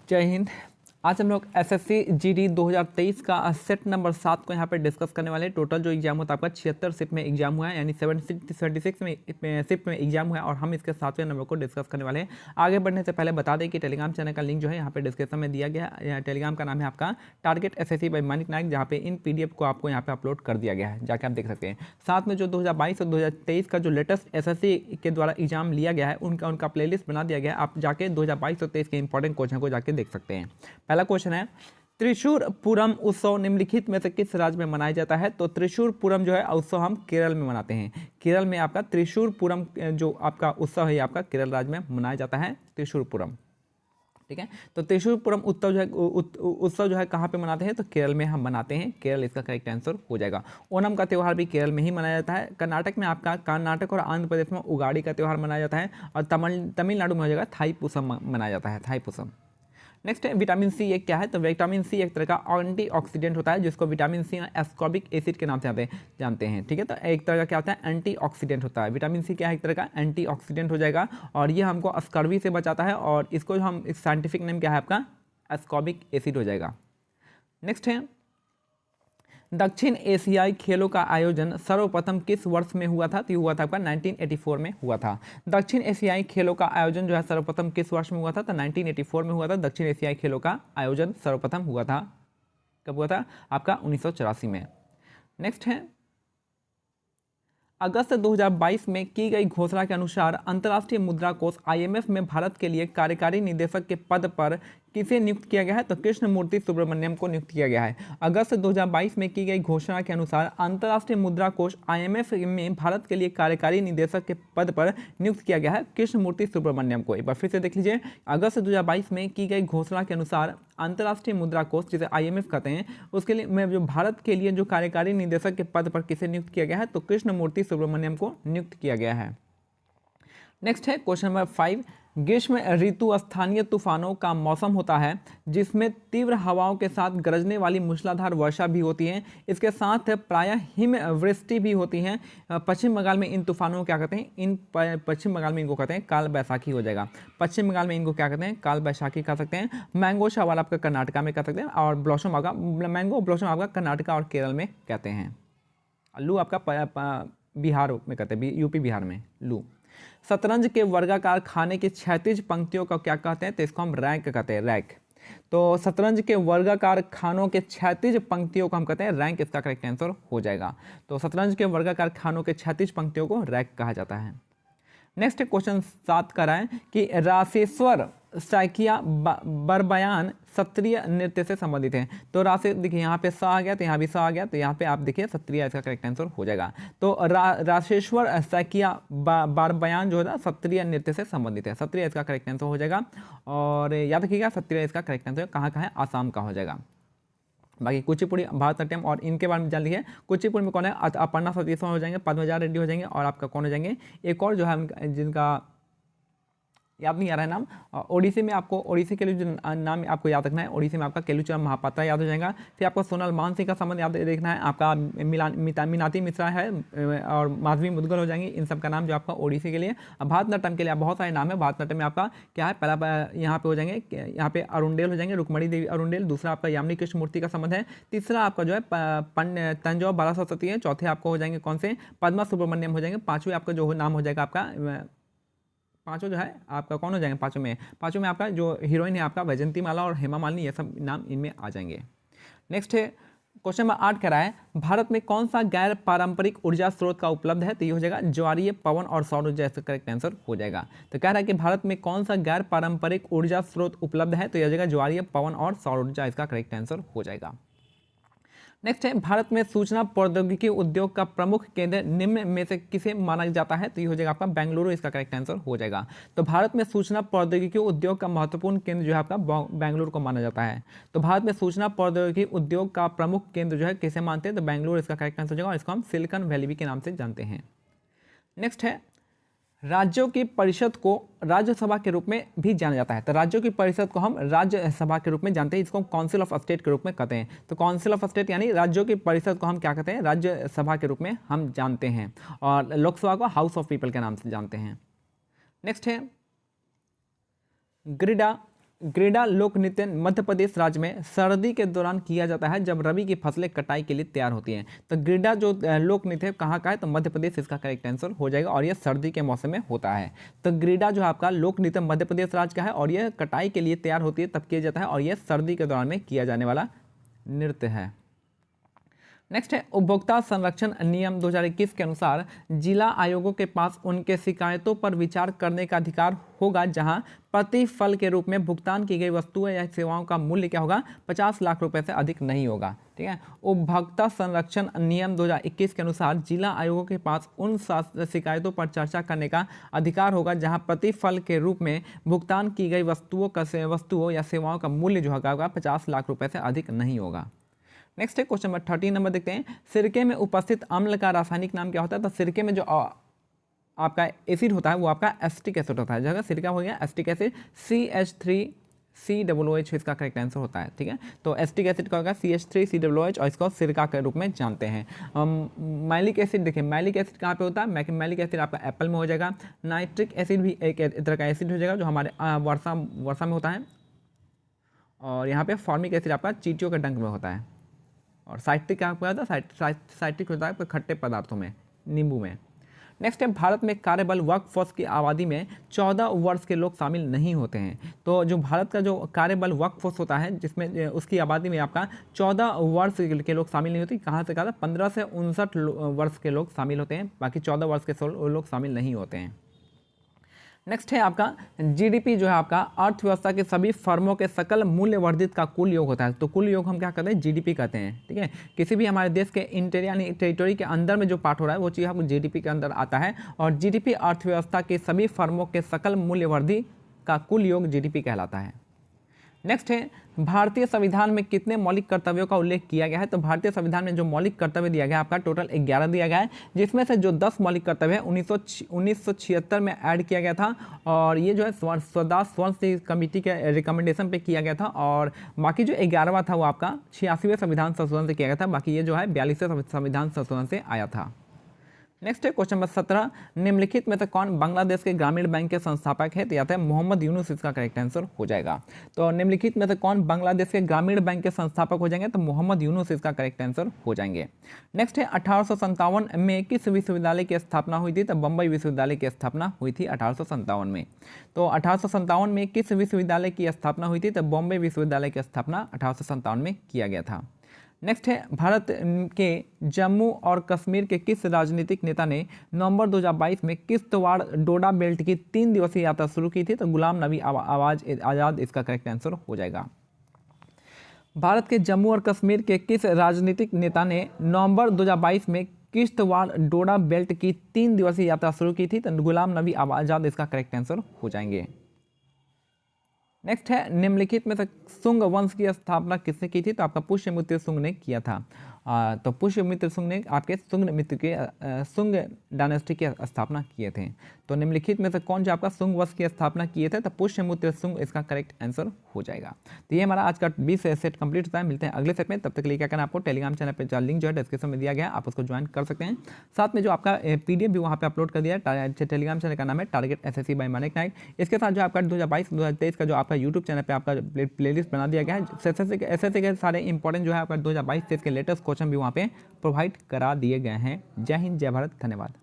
जय हिंद। आज हम लोग एसएससी जीडी 2023 का सेट नंबर 7 को यहाँ पे डिस्कस करने वाले हैं। टोटल जो एग्जाम होता है आपका 76 शिफ्ट में एग्जाम हुआ है, यानी 76 में शिफ्ट में एग्जाम हुआ है और हम इसके 7वें नंबर को डिस्कस करने वाले हैं। आगे बढ़ने से पहले बता दें कि टेलीग्राम चैनल का लिंक जो है यहाँ पे डिस्क्रिप्शन में दिया गया है। टेलीग्राम का नाम है आपका टारगेट एसएससी बाय मानिक नायक, जहाँ पे इन पीडीएफ को आपको यहाँ पे अपलोड कर दिया गया है, जाके आप देख सकते हैं। साथ में जो 2022 और 2023 का जो लेटेस्ट एसएससी के द्वारा एग्जाम लिया गया है उनका प्लेलिस्ट बना दिया गया है। आप जाके 2022 और 23 के इंपॉर्टेंट क्वेश्चन को जाके देख सकते हैं। पहला क्वेश्चन है, त्रिशूर पूरम उत्सव निम्नलिखित में से किस राज्य में मनाया जाता है? तो त्रिशूर पूरम जो है उत्सव हम केरल में मनाते हैं। केरल में आपका त्रिशूर पूरम जो आपका उत्सव है आपका केरल राज्य में मनाया जाता है, त्रिशूर पूरम। ठीक है, तो त्रिशूर पूरम उत्सव जो है कहाँ पे मनाते हैं? तो केरल में हम मनाते हैं। केरल इसका करेक्ट आंसर हो जाएगा। ओणम का त्यौहार भी केरल में ही मनाया जाता है। कर्नाटक में आपका कर्नाटक और आंध्र प्रदेश में उगाड़ी का त्यौहार मनाया जाता है और तमिलनाडु में हो जाएगा थाई पूसम मनाया जाता है, थाई पूसम। नेक्स्ट है विटामिन सी, ये क्या है? तो विटामिन सी एक तरह का एंटीऑक्सीडेंट होता है, जिसको विटामिन सी एस्कॉर्बिक एसिड के नाम से जानते हैं। ठीक है, तो एक तरह का क्या होता है? एंटीऑक्सीडेंट होता है। विटामिन सी क्या है? एक तरह का एंटीऑक्सीडेंट हो जाएगा और ये हमको स्कर्वी से बचाता है और इसको हम साइंटिफिक नेम क्या है आपका? एस्कॉर्बिक एसिड हो जाएगा। नेक्स्ट है, दक्षिण एशियाई खेलों का आयोजन सर्वप्रथम किस वर्ष में हुआ था? तो ये हुआ था आपका 1984 में हुआ था। दक्षिण एशियाई खेलों का आयोजन जो है सर्वप्रथम किस वर्ष में हुआ था? तो 1984 में हुआ था। दक्षिण एशियाई खेलों का आयोजन सर्वप्रथम हुआ था, कब हुआ था? आपका 1984 में। नेक्स्ट है, अगस्त 2022 में की गई घोषणा के अनुसार अंतर्राष्ट्रीय मुद्रा कोष IMF में भारत के लिए कार्यकारी निदेशक के पद पर किसे नियुक्त किया गया है? तो कृष्णमूर्ति सुब्रमण्यम को नियुक्त किया गया है। अगस्त 2022 में की गई घोषणा के अनुसार अंतर्राष्ट्रीय मुद्रा कोष IMF में भारत के लिए कार्यकारी निदेशक के पद पर नियुक्त किया गया है कृष्णमूर्ति सुब्रमण्यम को। एक बार फिर से देख लीजिए, अगस्त 2022 में की गई घोषणा के अनुसार अंतर्राष्ट्रीय मुद्रा कोष जिसे IMF कहते हैं उसके लिए जो भारत के लिए जो कार्यकारी निदेशक के पद पर किसे नियुक्त किया गया है? तो कृष्णमूर्ति सुब्रमण्यम को नियुक्त किया गया है। नेक्स्ट है क्वेश्चन नंबर 5, ग्रीष्म ऋतु स्थानीय तूफानों का मौसम होता है जिसमें तीव्र हवाओं के साथ गरजने वाली मूसलाधार वर्षा भी होती है। इसके साथ प्रायः हिमवृष्टि भी होती है। पश्चिम बंगाल में इन तूफानों को क्या कहते हैं? पश्चिम बंगाल में इनको कहते हैं काल बैसाखी हो जाएगा। पश्चिम बंगाल में इनको क्या कहते हैं? काल बैसाखी कह सकते हैं। मैंगो शावर आपका कर्नाटका में कह सकते हैं और ब्लॉसम आपका मैंगो ब्लॉसम आपका कर्नाटका और केरल में कहते हैं। लू आपका बिहार में कहते हैं, यूपी बिहार में लू। शतरंज के वर्गाकार खाने की क्षैतिज पंक्तियों का क्या कहते हैं? तो इसको हम रैंक कहते हैं, रैंक। तो शतरंज के वर्गाकार खानों के क्षैतिज पंक्तियों को हम कहते हैं रैंक, इसका करेक्ट आंसर हो जाएगा। तो शतरंज के वर्गाकार खानों के क्षैतिज पंक्तियों को रैंक कहा जाता है। नेक्स्ट क्वेश्चन 7 कराएं कि रासेश्वर सैकिया बरबयान सत्रिय नृत्य से संबंधित है। तो राशि देखिए यहाँ पे सा आ गया, तो यहाँ भी सा आ गया, तो यहाँ पे आप देखिए सत्रिय इसका करेक्ट आंसर हो जाएगा। तो राशेश्वर सैकिया बरबयान जो है ना सत्रिय नृत्य से संबंधित है, सत्रिय इसका करेक्ट आंसर हो जाएगा। और याद रखिएगा सत्रिय इसका करेक्ट आंसर कहाँ है? आसाम का हो जाएगा। बाकी कुचिपुड़ी भारतनाट्यम और इनके बारे में जान लीजिए। कुचिपुड़ी में कौन है? अपर्णा सतीश हो जाएंगे, पद्मजा रेड्डी हो जाएंगे और आपका कौन हो जाएंगे? एक और जो है जिनका याद नहीं आ रहा है नाम। ओडिसी में आपको ओडिसी के लिए जो नाम आपको याद रखना है, ओडिसी में आपका केलुचरण महापात्रा याद हो जाएगा। फिर आपको सोनल मानसिंह का संबंध याद देखना है, आपका मीनाती मिश्रा है और माधवी मुदगल हो जाएंगी। इन सब का नाम जो आपका ओडिसी के लिए। भारतनाट्यम के लिए बहुत सारे नाम है। भारतनाट्यम में आपका क्या है? पहला यहाँ पे हो जाएंगे, यहाँ पे अरुंडेल हो जाएंगे, रुक्मणी देवी अरुंडेल। दूसरा आपका यामिनी कृष्णमूर्ति का संबंध है। तीसरा आपका जो है तंजौर बाला सरस्वती है। चौथे आपको हो जाएंगे कौन से? पद्मा सुब्रमण्यम हो जाएंगे। पाँचवें आपका जो नाम हो जाएगा आपका पांचों जो है आपका कौन हो जाएंगे? पांचों में आपका जो हीरोइन है आपका वैजंती माला और हेमा मालिनी, ये सब नाम इनमें आ जाएंगे। नेक्स्ट है क्वेश्चन नंबर 8 कह रहा है, भारत में कौन सा गैर पारंपरिक ऊर्जा स्रोत का उपलब्ध है? तो ये हो जाएगा ज्वारीय, पवन और सौर ऊर्जा, इसका करेक्ट आंसर हो जाएगा। तो कह रहा है कि भारत में कौन सा गैर पारंपरिक ऊर्जा स्रोत उपलब्ध है? तो यह हो जाएगा ज्वारीय, पवन और सौर ऊर्जा, इसका करेक्ट आंसर हो जाएगा। नेक्स्ट है, भारत में सूचना प्रौद्योगिकी उद्योग का प्रमुख केंद्र निम्न में से किसे माना जाता है? तो ये हो जाएगा आपका बेंगलुरु, इसका करेक्ट आंसर हो जाएगा। तो भारत में सूचना प्रौद्योगिकी उद्योग का महत्वपूर्ण केंद्र जो है आपका बेंगलुरु को माना जाता है। तो भारत में सूचना प्रौद्योगिकी उद्योग का प्रमुख केंद्र जो है किसे मानते हैं? तो बेंगलुरु, इसका करेक्ट आंसर हो जाएगा और इसको हम सिलिकॉन वैली भी के नाम से जानते हैं। नेक्स्ट है, राज्यों की परिषद को राज्यसभा के रूप में भी जाना जाता है। तो राज्यों की परिषद को हम राज्यसभा के रूप में जानते हैं, इसको हम काउंसिल ऑफ स्टेट के रूप में कहते हैं। तो काउंसिल ऑफ स्टेट यानी राज्यों की परिषद को हम क्या कहते हैं? राज्यसभा के रूप में हम जानते हैं। और लोकसभा को हाउस ऑफ पीपल के नाम से जानते हैं। नेक्स्ट है, ग्रेडा लोक नृत्य मध्य प्रदेश राज्य में सर्दी के दौरान किया जाता है जब रबी की फसलें कटाई के लिए तैयार होती हैं। तो ग्रेडा जो लोक नृत्य है कहाँ का है, तो मध्य प्रदेश इसका करेक्ट आंसर हो जाएगा और यह सर्दी के मौसम में होता है। तो ग्रेडा जो है आपका लोक नृत्य मध्य प्रदेश राज्य का है और यह कटाई के लिए तैयार होती है तब किया जाता है और यह सर्दी के दौरान में किया जाने वाला नृत्य है। नेक्स्ट है उपभोक्ता संरक्षण नियम 2021 के अनुसार जिला आयोगों के पास उनके शिकायतों पर विचार करने का अधिकार होगा जहां प्रतिफल के रूप में भुगतान की गई वस्तुएं या सेवाओं का मूल्य क्या होगा, 50 लाख रुपए से अधिक नहीं होगा। ठीक है, उपभोक्ता संरक्षण नियम 2021 के अनुसार जिला आयोगों के पास उन शिकायतों पर चर्चा करने का अधिकार होगा जहां प्रतिफल के रूप में भुगतान की गई वस्तुओं या सेवाओं का मूल्य जो होगा 50 लाख रुपए से अधिक नहीं होगा। नेक्स्ट है क्वेश्चन नंबर 13 नंबर देखते हैं, सिरके में उपस्थित अम्ल का रासायनिक नाम क्या होता है। तो सिरके में जो आपका एसिड होता है वो आपका एसिटिक एसिड होता है। जगह सिरका हो गया एसिटिक एसिड CH3COOH इसका करेक्ट आंसर होता है। ठीक है, तो एसिटिक एसिड का होगा CH3COOH और इसको सिरका के रूप में जानते हैं। मैलिक एसिड देखिए, मैलिक एसिड कहाँ पे होता है, मैलिक एसिड आपका एप्पल में हो जाएगा। नाइट्रिक एसिड भी एक तरह का एसिड हो जाएगा जो हमारे वर्षा में होता है। और यहाँ पे फॉर्मिक एसिड आपका चींटियों के डंक में होता है। और साइट्रिक क्या होता है, साइट्रिक होता है खट्टे पदार्थों में, नींबू में। नेक्स्ट है, भारत में कार्यबल वर्कफोर्स की आबादी में 14 वर्ष के लोग शामिल नहीं होते हैं। तो जो भारत का जो कार्यबल वर्कफोर्स होता है जिसमें उसकी आबादी में आपका 14 वर्ष के लोग शामिल नहीं होते। कहाँ से कहा था, 15 से 59 वर्ष के लोग शामिल होते हैं, बाकी 14 वर्ष के लोग शामिल नहीं होते हैं। नेक्स्ट है आपका जीडीपी जो है आपका अर्थव्यवस्था के सभी फर्मों के सकल मूल्य वर्धित का कुल योग होता है। तो कुल योग हम क्या कहते हैं, जीडीपी कहते हैं। ठीक है, किसी भी हमारे देश के इंटीरियर यानी टेरिटरी के अंदर में जो पार्ट हो रहा है वो चीज़ आपको जीडीपी के अंदर आता है और जीडीपी अर्थव्यवस्था के सभी फर्मों के सकल मूल्य वर्धि का कुल योग जीडीपी कहलाता है। नेक्स्ट है, भारतीय संविधान में कितने मौलिक कर्तव्यों का उल्लेख किया गया है। तो भारतीय संविधान में जो मौलिक कर्तव्य दिया गया है आपका टोटल 11 दिया गया है, जिसमें से जो 10 मौलिक कर्तव्य है 1976 में ऐड किया गया था और ये जो है स्वदास स्वर्ण कमेटी के रिकमेंडेशन पे किया गया था। और बाकी जो 11वां था वो आपका 86वें संविधान संशोधन से किया गया था। बाकी ये जो है 42वें संविधान संशोधन से आया था। नेक्स्ट है क्वेश्चन नंबर 17, निम्नलिखित में से कौन बांग्लादेश के ग्रामीण बैंक के संस्थापक है। तो या तो मोहम्मद यूनुस इसका करेक्ट आंसर हो जाएगा। तो निम्नलिखित में से कौन बांग्लादेश के ग्रामीण बैंक के संस्थापक हो जाएंगे, तो मोहम्मद यूनुस इसका करेक्ट आंसर हो जाएंगे। नेक्स्ट है, 1857 में किस विश्वविद्यालय की स्थापना हुई थी। तो बम्बई विश्वविद्यालय की स्थापना हुई थी 1857 में। तो 1857 में किस विश्वविद्यालय की स्थापना हुई थी। तो बॉम्बे विश्वविद्यालय की स्थापना 1857 में किया गया था। नेक्स्ट है, भारत के जम्मू और कश्मीर के किस राजनीतिक नेता ने नवंबर 2022 में किश्तवाड़ डोडा बेल्ट की 3 दिवसीय यात्रा शुरू की थी। तो गुलाम नबी आज़ाद इसका करेक्ट आंसर हो जाएगा। भारत के जम्मू और कश्मीर के किस राजनीतिक नेता ने नवंबर 2022 में किश्तवाड़ डोडा बेल्ट की 3 दिवसीय यात्रा शुरू की थी। तो गुलाम नबी आज़ाद इसका करेक्ट आंसर हो जाएंगे। नेक्स्ट है, निम्नलिखित में से सुंग वंश की स्थापना किसने की थी। तो आपका पुष्यमित्र सुंग ने किया था। तो पुष्यमित्र सुंग ने आपके सुंग डायनेस्टी की स्थापना किए थे। तो निम्नलिखित में से कौन जो आपका सुंग वंश की स्थापना किए थे। तो पुष्यमित्र सुंग इसका करेक्ट आंसर हो जाएगा। तो ये हमारा आज का 20 सेट कंप्लीट होता है। मिलते हैं अगले सेट में, तब तक के लिए क्या करना, आपको टेलीग्राम चैनल पर लिंक जो है डिस्क्रिप्शन में दिया गया है, आप उसको ज्वाइन कर सकते हैं। साथ में जो आपका PDF भी वहाँ पे अपलोड कर दिया है। टेलीग्राम चैनल का नाम है target SSC by Manik Naik. इसके साथ जो आपका 2022-2023 का जो आपका यूट्यूब चैनल पर आपका प्लेलिस्ट बना दिया गया है। SSC के सारे इंपॉर्टेंट जो है आपका 2022 के लेटेस्ट क्वेश्चन भी वहाँ पे प्रोवाइड करा दिए गए हैं। जय हिंद, जय भारत, धन्यवाद।